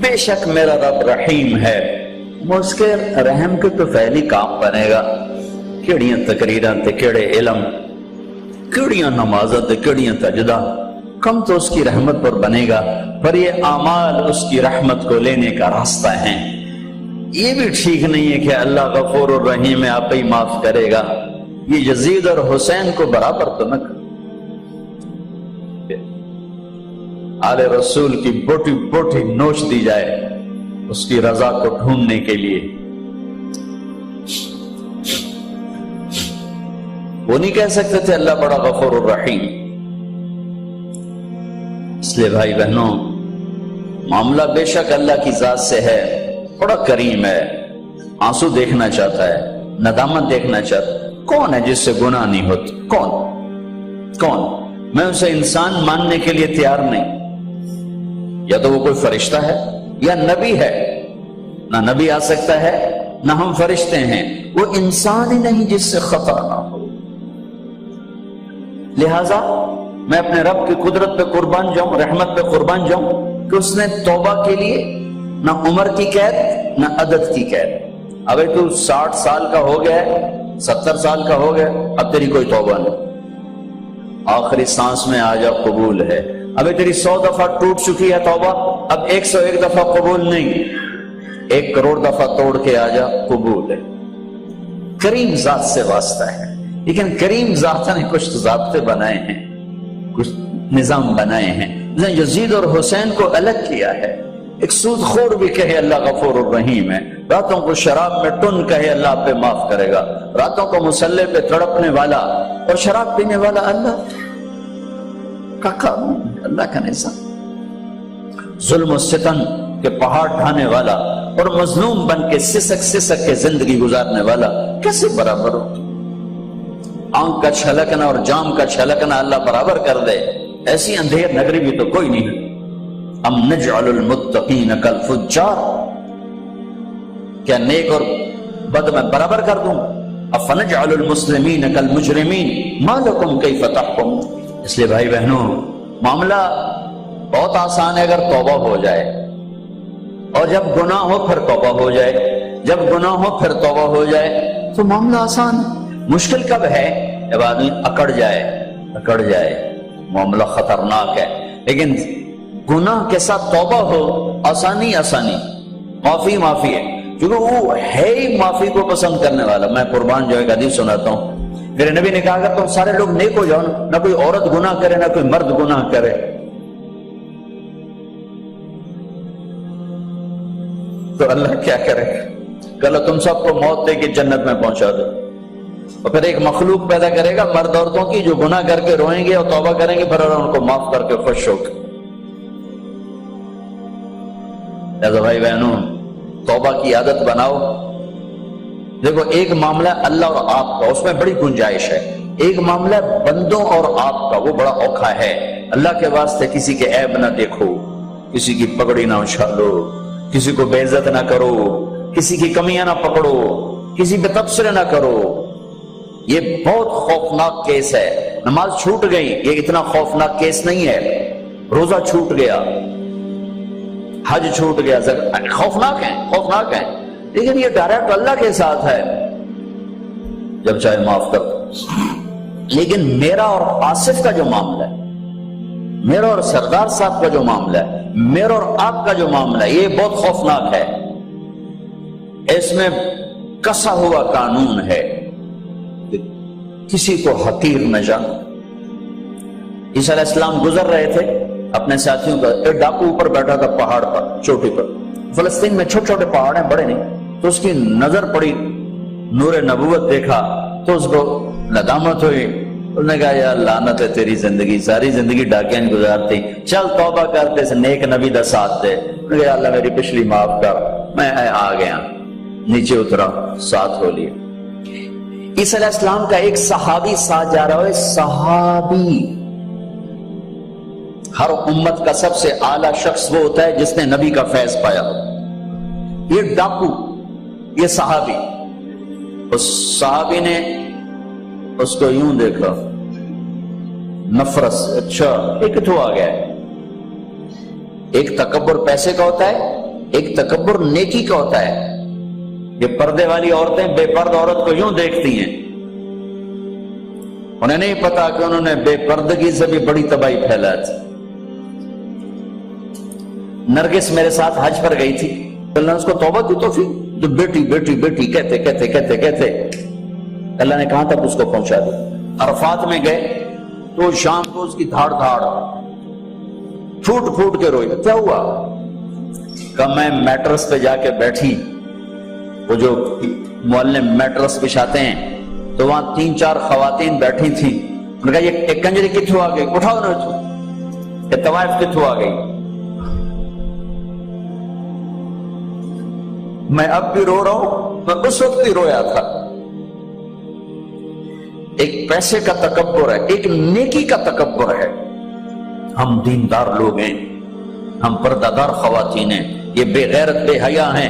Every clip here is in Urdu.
بے شک میرا رب رحیم ہے، اس کے رحم کے تو فعلی کام بنے گا، کیڑیاں تقریراں تے کیڑے علم، کیڑیاں نمازاں تے کیڑیاں سجدہ، کم تو اس کی رحمت پر بنے گا، پر یہ اعمال اس کی رحمت کو لینے کا راستہ ہیں۔ یہ بھی ٹھیک نہیں ہے کہ اللہ غفور الرحیم ہے، آپ ہی معاف کرے گا، یہ یزید اور حسین کو برابر تو نہ آل رسول کی بوٹی بوٹی نوچ دی جائے اس کی رضا کو ڈھونڈنے کے لیے۔ وہ نہیں کہہ سکتے تھے اللہ بڑا غفور الرحیم۔ اس لیے بھائی بہنوں، معاملہ بے شک اللہ کی ذات سے ہے، بڑا کریم ہے، آنسو دیکھنا چاہتا ہے، ندامت دیکھنا چاہتا ہے۔ کون ہے جس سے گناہ نہیں ہوتا؟ کون؟ میں اسے انسان ماننے کے لیے تیار نہیں، یا تو وہ کوئی فرشتہ ہے یا نبی ہے، نہ نبی آ سکتا ہے نہ ہم فرشتے ہیں، وہ انسان ہی نہیں جس سے خطا نہ ہو۔ لہذا میں اپنے رب کی قدرت پہ قربان جاؤں، رحمت پہ قربان جاؤں کہ اس نے توبہ کے لیے نہ عمر کی قید نہ عدد کی قید۔ ابھی تو 60 سال کا ہو گیا ہے، 70 سال کا ہو گیا، اب تیری کوئی توبہ نہیں، آخری سانس میں آ جا قبول ہے۔ ابھی تیری 100 دفعہ ٹوٹ چکی ہے توبہ، اب 101 دفعہ قبول نہیں، 1 کروڑ دفعہ توڑ کے آ جا قبول ہے۔ کریم ذات سے واسطہ ہے، لیکن کریم ذات نے کچھ ضابطے بنائے ہیں، کچھ نظام بنائے ہیں۔ یزید اور حسین کو الگ کیا ہے۔ ایک سود خور بھی کہے اللہ غفور الرحیم ہے، راتوں کو شراب میں ٹن کہے اللہ پہ معاف کرے گا، راتوں کو مسلح پہ تڑپنے والا اور شراب پینے والا اللہ کا قانون، اللہ کا نظام۔ ظلم و ستم کے پہاڑ ڈھانے والا اور مظلوم بن کے سسک کے زندگی گزارنے والا کیسے برابر ہو؟ آنکھ کا چھلکنا اور جام کا چھلکنا اللہ برابر کر دے، ایسی اندھیر نگری بھی تو کوئی نہیں ہے۔ ام نجعل المتقین کالفجار، کیا نیک اور بد میں برابر کر دوں؟ افنجعل المسلمین کالمجرمین ما لکم کیف تحکمون۔ اس لیے بھائی بہنوں، معاملہ بہت آسان ہے اگر توبہ ہو جائے، اور جب گناہ ہو پھر توبہ ہو جائے، جب گناہ ہو پھر توبہ ہو جائے تو معاملہ آسان ہے۔ مشکل کب ہے؟ جب آدمی اکڑ جائے، معاملہ خطرناک ہے۔ لیکن گناہ کے ساتھ توبہ ہو، آسانی، معافی ہے، کیونکہ وہ ہے ہی معافی کو پسند کرنے والا۔ میں قربان جو ایک حدیث سناتا ہوں، میرے نبی نے کہا اگر تم سارے لوگ نیک ہو جاؤ، نہ کوئی عورت گناہ کرے نہ کوئی مرد گناہ کرے، تو اللہ کیا کرے؟ کہ اللہ تم سب کو موت دے کے جنت میں پہنچا دو، اور پھر ایک مخلوق پیدا کرے گا مرد عورتوں کی جو گناہ کر کے روئیں گے اور توبہ کریں گے، پھر اللہ ان کو معاف کر کے خوش ہو کے۔ لہذا بھائی بہنوں، توبہ کی عادت بناؤ۔ دیکھو، ایک معاملہ اللہ اور آپ کا، اس میں بڑی گنجائش ہے۔ ایک معاملہ بندوں اور آپ کا، وہ بڑا اوکھا ہے۔ اللہ کے واسطے کسی کے عیب نہ دیکھو، کسی کی پگڑی نہ اچھالو، کسی کو بے عزت نہ کرو، کسی کی کمیاں نہ پکڑو، کسی پہ تبصرے نہ کرو۔ یہ بہت خوفناک کیس ہے۔ نماز چھوٹ گئی، یہ اتنا خوفناک کیس نہیں ہے۔ روزہ چھوٹ گیا، حج چھوٹ گیا، خوفناک ہے، لیکن یہ ڈائریکٹ اللہ کے ساتھ ہے، جب چاہے معاف کر دو۔ لیکن میرا اور آصف کا جو معاملہ ہے، میرا اور سردار صاحب کا جو معاملہ ہے، میرا اور آپ کا جو معاملہ ہے، یہ بہت خوفناک ہے۔ اس میں کسا ہوا قانون ہے، کسی کو حقیر نہ جانو۔ عیسیٰ علیہ السلام گزر رہے تھے اپنے ساتھیوں کا، ایک ڈاکو اوپر بیٹھا تھا پہاڑ پر، چوٹی پر۔ فلسطین میں چھوٹے چھوٹے پہاڑ ہیں، بڑے نہیں، تو اس کی نظر پڑی، نور نبوت دیکھا تو اس کو ندامت ہوئی۔ اس نے کہا یا لعنت ہے تیری زندگی، ساری زندگی ڈاکیاں گزارتی، چل توبہ کرتے سے نیک نبی دا ساتھ دے۔ یا اللہ میری پچھلی معاف کر، میں آ گیا، نیچے اترا، ساتھ ہو لیا۔ عیسیٰ علیہ السلام کا ایک صحابی ساتھ جا رہا ہے، صحابی۔ ہر امت کا سب سے اعلیٰ شخص وہ ہوتا ہے جس نے نبی کا فیض پایا ہو۔ یہ ڈاکو، یہ صحابی، اس صحابی نے اس کو یوں دیکھا، نفرت سے، اچھا ایک تو آ گیا ہے۔ ایک تکبر پیسے کا ہوتا ہے، ایک تکبر نیکی کا ہوتا ہے. یہ پردے والی عورتیں بے پرد عورت کو یوں دیکھتی ہیں, انہیں نہیں پتا کہ انہوں نے بے پردگی سے بھی بڑی تباہی پھیلا تھی. نرگس میرے ساتھ حج پر گئی تھی, اللہ نے اس کو توبہ کی توفیق, جو بیٹی بیٹی بیٹی کہتے کہتے کہتے کہتے اللہ نے کہاں تک اس کو پہنچا دیا. عرفات میں گئے تو شام کو اس کی دھاڑ دھاڑ پھوٹ پھوٹ کے روئی. کیا ہوا؟ کہ میں میٹرس پہ جا کے بیٹھی, وہ جو معلم میٹرس بچھاتے ہیں تو وہاں 3-4 خواتین بیٹھی تھیں. انہوں نے کہا یہ کنجری کتھوں آ گئی, اٹھاؤ نہ تو یہ طوائف کتھوں آ گئی. میں اب بھی رو رہا ہوں, میں اس وقت ہی رویا تھا. ایک پیسے کا تکبر ہے, ایک نیکی کا تکبر ہے. ہم دیندار لوگ ہیں, ہم پردہ دار خواتین ہیں, یہ بے غیرت بے حیا ہیں.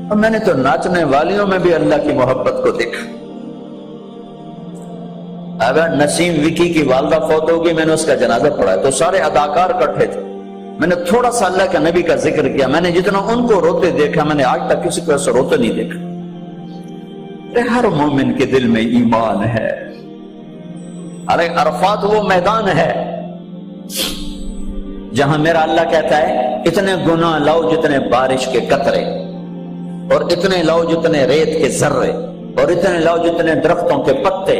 اور میں نے تو ناچنے والیوں میں بھی اللہ کی محبت کو دیکھا. اگر نسیم وکی کی والدہ فوت ہوگی, میں نے اس کا جنازہ پڑھا تو سارے اداکار اکٹھے تھے. میں نے تھوڑا سا اللہ کے نبی کا ذکر کیا. میں نے جتنا ان کو روتے دیکھا, میں نے آج تک کسی کو ایسا روتے نہیں دیکھا. ہر مومن کے دل میں ایمان ہے. ارے عرفات وہ میدان ہے جہاں میرا اللہ کہتا ہے اتنے گناہ لاؤ جتنے بارش کے قطرے, اور اتنے لاؤ جتنے ریت کے ذرے, اور اتنے لاؤ جتنے درختوں کے پتے,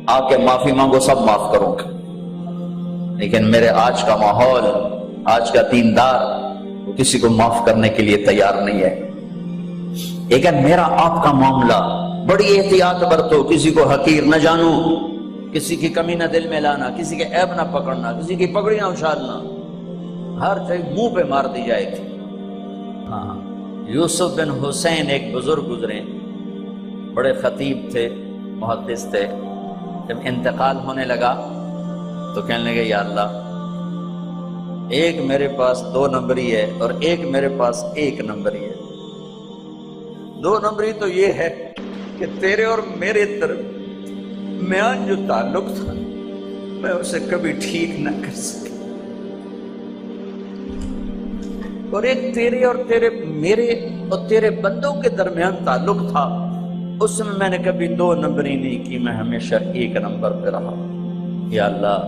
آ کے معافی مانگو, سب معاف کروں گا. لیکن میرے آج کا ماحول, آج کا دیندار وہ کسی کو معاف کرنے کے لیے تیار نہیں ہے. لیکن میرا آپ کا معاملہ بڑی احتیاط برتو, کسی کو حقیر نہ جانو, کسی کی کمی نہ دل میں لانا, کسی کے عیب نہ پکڑنا, کسی کی پگڑی نہ اچھالنا, ہر چیز منہ پہ مار دی جائے گی. ہاں, یوسف بن حسین ایک بزرگ گزرے, بڑے خطیب تھے, محدث تھے. جب انتقال ہونے لگا تو کہنے لگے یا اللہ, ایک میرے پاس 2 نمبری ہے اور ایک میرے پاس 1 نمبری ہے. 2 نمبری تو یہ ہے کہ تیرے اور میرے درمیان جو تعلق تھا میں اسے کبھی ٹھیک نہ کر سکا, اور ایک تیرے اور تیرے میرے اور تیرے بندوں کے درمیان تعلق تھا, اس میں نے کبھی 2 نمبری نہیں کی, میں ہمیشہ 1 نمبر پہ رہا. یا اللہ,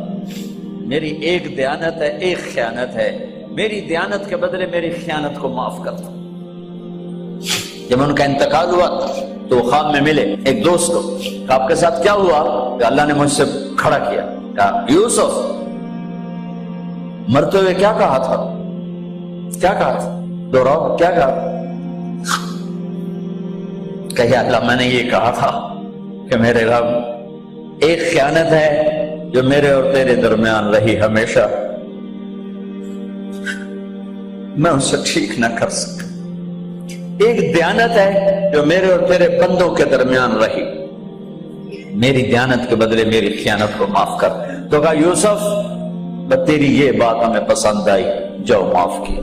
میری ایک دیانت ہے, ایک خیانت ہے, میری دیانت کے بدلے میری خیانت کو معاف کر دو. جب ان کا انتقال ہوا تو وہ خواب میں ملے ایک دوست کو. آپ کے ساتھ کیا ہوا؟ کہ اللہ نے مجھ سے کھڑا کیا, کہا یوسف مرتے ہوئے کیا کہا تھا, کیا کہا تھا, دوہراؤ, کیا کہا؟ کہ اللہ میں نے یہ کہا تھا کہ میرے رب ایک خیانت ہے جو میرے اور تیرے درمیان رہی ہمیشہ, میں اسے ٹھیک نہ کر سکا. ایک دیانت ہے جو میرے اور تیرے بندوں کے درمیان رہی, میری دیانت کے بدلے میری خیانت کو معاف کر. تو کہا یوسف تیری یہ بات ہمیں پسند آئی, جاؤ معاف کیا,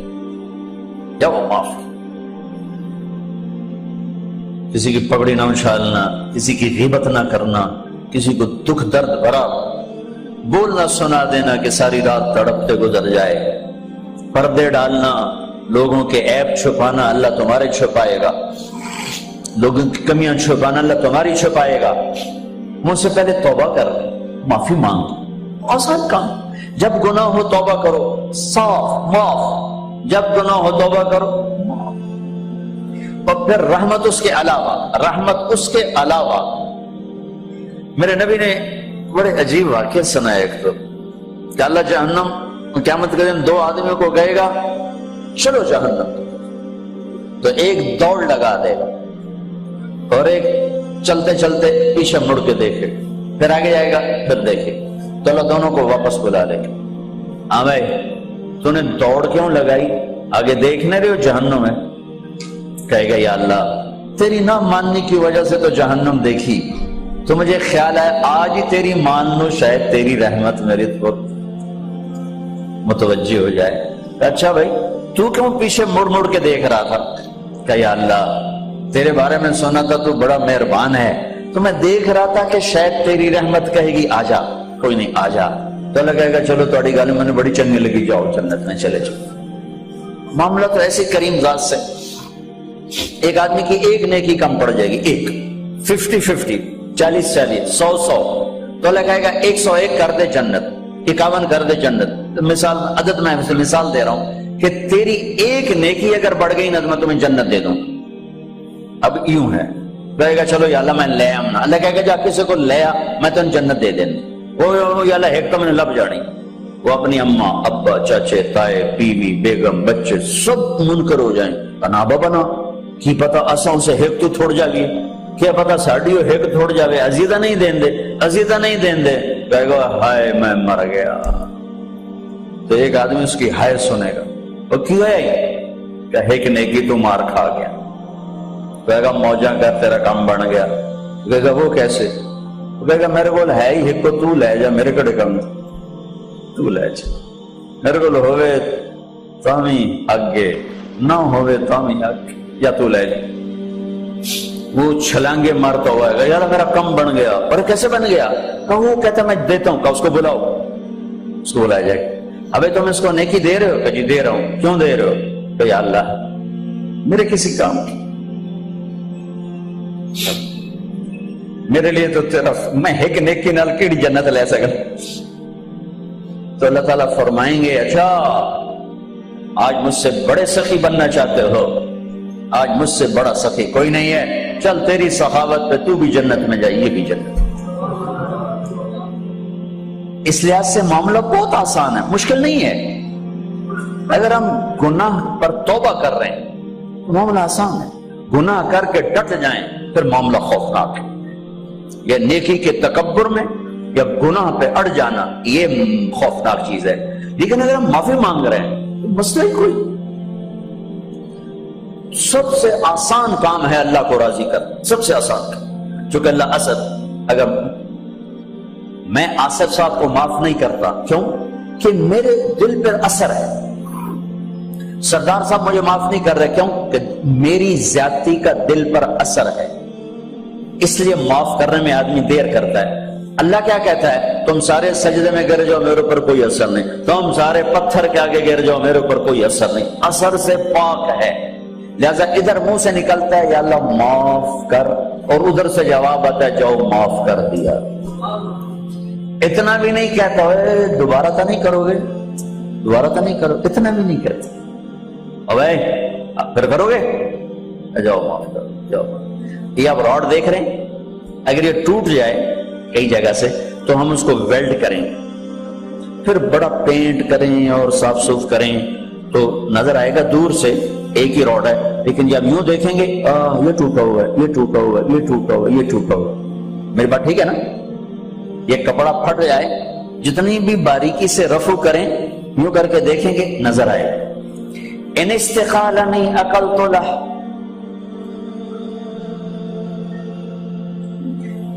جاؤ معاف کیا. کسی کی پگڑی نہ اچھالنا, کسی کی غیبت نہ کرنا, کسی کو دکھ درد بھرا بولنا سنا دینا کہ ساری رات تڑپتے گزر جائے, پردے ڈالنا, لوگوں کے عیب چھپانا, اللہ تمہارے چھپائے گا, لوگوں کی کمیاں چھپانا, اللہ تمہاری چھپائے گا. مجھ سے پہلے توبہ کر, معافی مانگ, آسان کام. جب گناہ ہو توبہ کرو, صاف معاف. جب گناہ ہو توبہ کرو, اور پھر رحمت اس کے علاوہ, رحمت اس کے علاوہ. میرے نبی نے بڑے عجیب واقعہ سنایا ایک تو, کہ اللہ جہنم قیامت کے دن 2 آدمیوں کو کہے گا چلو جہنم, تو ایک دوڑ لگا دے گا اور ایک چلتے چلتے پیچھے مڑ کے دیکھے, پھر آگے جائے گا, پھر دیکھے, تو اللہ دونوں کو واپس بلا لے گا. ہاں بھائی تو نے دوڑ کیوں لگائی, آگے دیکھنے رہے ہو جہنم ہے. کہے گا یا اللہ تیری نہ ماننے کی وجہ سے تو جہنم دیکھی, تو مجھے خیال ہے آج ہی تیری مان لو, شاید تیری رحمت میرے پر متوجہ ہو جائے. اچھا بھائی تو کیوں پیچھے مڑ مڑ کے دیکھ رہا تھا؟ کہ یا اللہ تیرے بارے میں سنا تھا تو بڑا مہربان ہے, تو میں دیکھ رہا تھا کہ شاید تیری رحمت کہے گی آ جا. کوئی نہیں, آ جا. تو اللہ کہے گا چلو تھوڑی گل میں نے بڑی چنگی لگی, جاؤ جنت میں چلے جاؤ. معاملہ تو ایسے کریم ذات سے، ایک آدمی کی ایک نیکی کم پڑ جائے گی، ایک 50-50 40-40 100-100 تو اللہ کہے گا 101 کر دے جنت، 51 کر دے جنت۔ مثال عدد میں مثال دے رہا ہوں کہ تیری ایک نیکی اگر بڑھ گئی نا تو میں تمہیں جنت دے دوں۔ اب یوں ہے، کہے گا چلو یا اللہ میں لے آؤں نا، اللہ کہے گا جا کسی کو لے آ میں تمہیں جنت دے دیں۔ وہ یا اللہ ایک تو میں نے لب جاڑی، وہ اپنی اماں ابا چاچے تائے بیوی بیگم بچے سب منکر ہو جائیں، بنا بنا کی پتا اساں سے ایک تو تھوڑ جا گئی، کیا پتا ساڑیو ایک تھوڑ جاوے، عزیزہ نہیں دین دے، عزیزہ نہیں دین دے، کہے گا ہائے میں مر گیا۔ تو ایک آدمی اس کی ہائے سنے گا، وہ کیوں ہے کہے کہ نیکی تو مار کھا گیا، کہے گا موجہ کر تیرا کام بن گیا، کہے گا وہ کیسے، کہے گا میرے کو ہے ہی ایک کو تو لے جا، میرے کڑے کم تو لے جا، میرے کو ہوئے تامی اگے نہ ہوئے تامی اگے، یا تو لے جا۔ وہ چھلانگے مارتا ہوا ہے، یار میرا کم بن گیا، اور کیسے بن گیا، کہا وہ کہتا میں دیتا ہوں، کہا اس کو بلاؤ، اس کو بلایا جائے گا، ابے تم اس کو نیکی دے رہے ہو، کہ جی دے رہا ہوں، کیوں دے رہے ہو، کہ یا اللہ میرے کسی کام کی، میرے لیے تو تیرا میں ایک نیکی نال کیڑی جنت لے سکتا۔ تو اللہ تعالیٰ فرمائیں گے اچھا آج مجھ سے بڑے سخی بننا چاہتے ہو، آج مجھ سے بڑا سخی کوئی نہیں ہے، چل تیری سخاوت پہ تو بھی جنت میں جائے، یہ بھی جنت۔ اس لحاظ سے معاملہ بہت آسان ہے، مشکل نہیں ہے۔ اگر ہم گناہ پر توبہ کر رہے ہیں تو معاملہ آسان ہے، گناہ کر کے ڈٹ جائیں پھر معاملہ خوفناک ہے۔ یا نیکی کے تکبر میں یا گناہ پہ اڑ جانا یہ خوفناک چیز ہے، لیکن اگر ہم معافی مانگ رہے ہیں تو مسئلہ ہی کوئی، سب سے آسان کام ہے اللہ کو راضی کر، سب سے آسان کام۔ چونکہ اللہ اسد، اگر میں آصف صاحب کو معاف نہیں کرتا، کیوں کہ میرے دل پر اثر ہے، سردار صاحب مجھے معاف نہیں کر رہے، کیوں کہ میری زیادتی کا دل پر اثر ہے، اس لیے معاف کرنے میں آدمی دیر کرتا ہے۔ اللہ کیا کہتا ہے، تم سارے سجدے میں گر جاؤ میرے اوپر کوئی اثر نہیں، تم سارے پتھر کے آگے گر جاؤ میرے اوپر کوئی اثر نہیں، اثر سے پاک ہے، لہذا ادھر منہ سے نکلتا ہے یا اللہ معاف کر، اور ادھر سے جواب آتا ہے جاؤ معاف کر دیا۔ اتنا بھی نہیں کہتا ہے دوبارہ تو نہیں کرو گے، دوبارہ تو نہیں کرو، اتنا بھی نہیں کہتا، اب پھر کرو گے، جاؤ معاف کرو جاؤ۔ یہ آپ راڈ دیکھ رہے ہیں، اگر یہ ٹوٹ جائے کئی جگہ سے تو ہم اس کو ویلڈ کریں، پھر بڑا پینٹ کریں اور صاف صوف کریں تو نظر آئے گا دور سے ایک ہی راڈ ہے، لیکن جب یوں دیکھیں گے یہ ٹوٹا ہوا ہے، یہ ٹوٹا ہوا ہے، یہ ٹوٹا ہوا ہے، یہ ٹوٹا ہوا ہے۔ میری بات ٹھیک ہے نا؟ یہ کپڑا پھٹ جائے، جتنی بھی باریکی سے رفو کریں یوں کر کے دیکھیں گے نظر آئے گا۔ ان استقالنی عقلت لہ،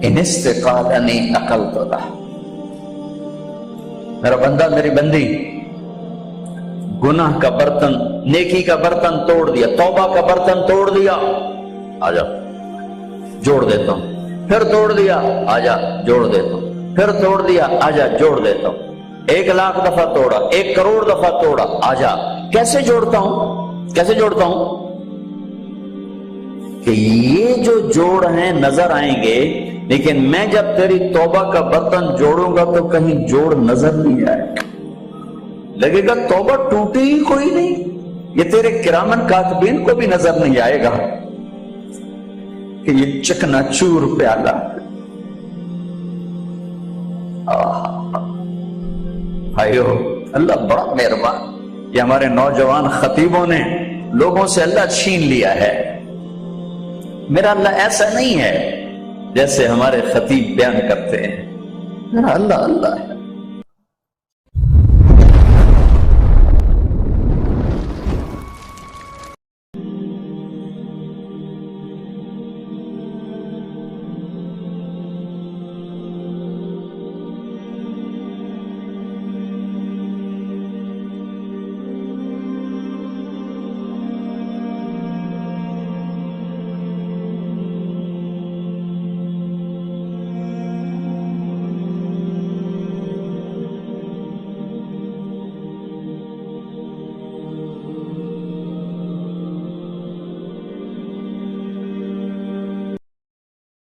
ان استقالنی عقلت لہ، میرا بندہ میری بندی گناہ کا برتن نیکی کا برتن توڑ دیا، توبہ کا برتن توڑ دیا، آجا جوڑ دیتا ہوں، پھر توڑ دیا آجا جوڑ دیتا ہوں، پھر توڑ دیا آجا جوڑ دیتا ہوں، 1,00,000 دفعہ توڑا، 1 کروڑ دفعہ توڑا، آجا کیسے جوڑتا ہوں، کیسے جوڑتا ہوں کہ یہ جو جوڑ ہیں نظر آئیں گے، لیکن میں جب تیری توبہ کا برتن جوڑوں گا تو کہیں جوڑ نظر نہیں آئے گا، لگے گا توبہ ٹوٹی ہی کوئی نہیں، یہ تیرے کرامن کاتبین کو بھی نظر نہیں آئے گا کہ یہ چکنا چور پیالہ۔ بھائیو اللہ بڑا مہربان، یہ ہمارے نوجوان خطیبوں نے لوگوں سے اللہ چھین لیا ہے۔ میرا اللہ ایسا نہیں ہے جیسے ہمارے خطیب بیان کرتے ہیں، میرا اللہ اللہ ہے،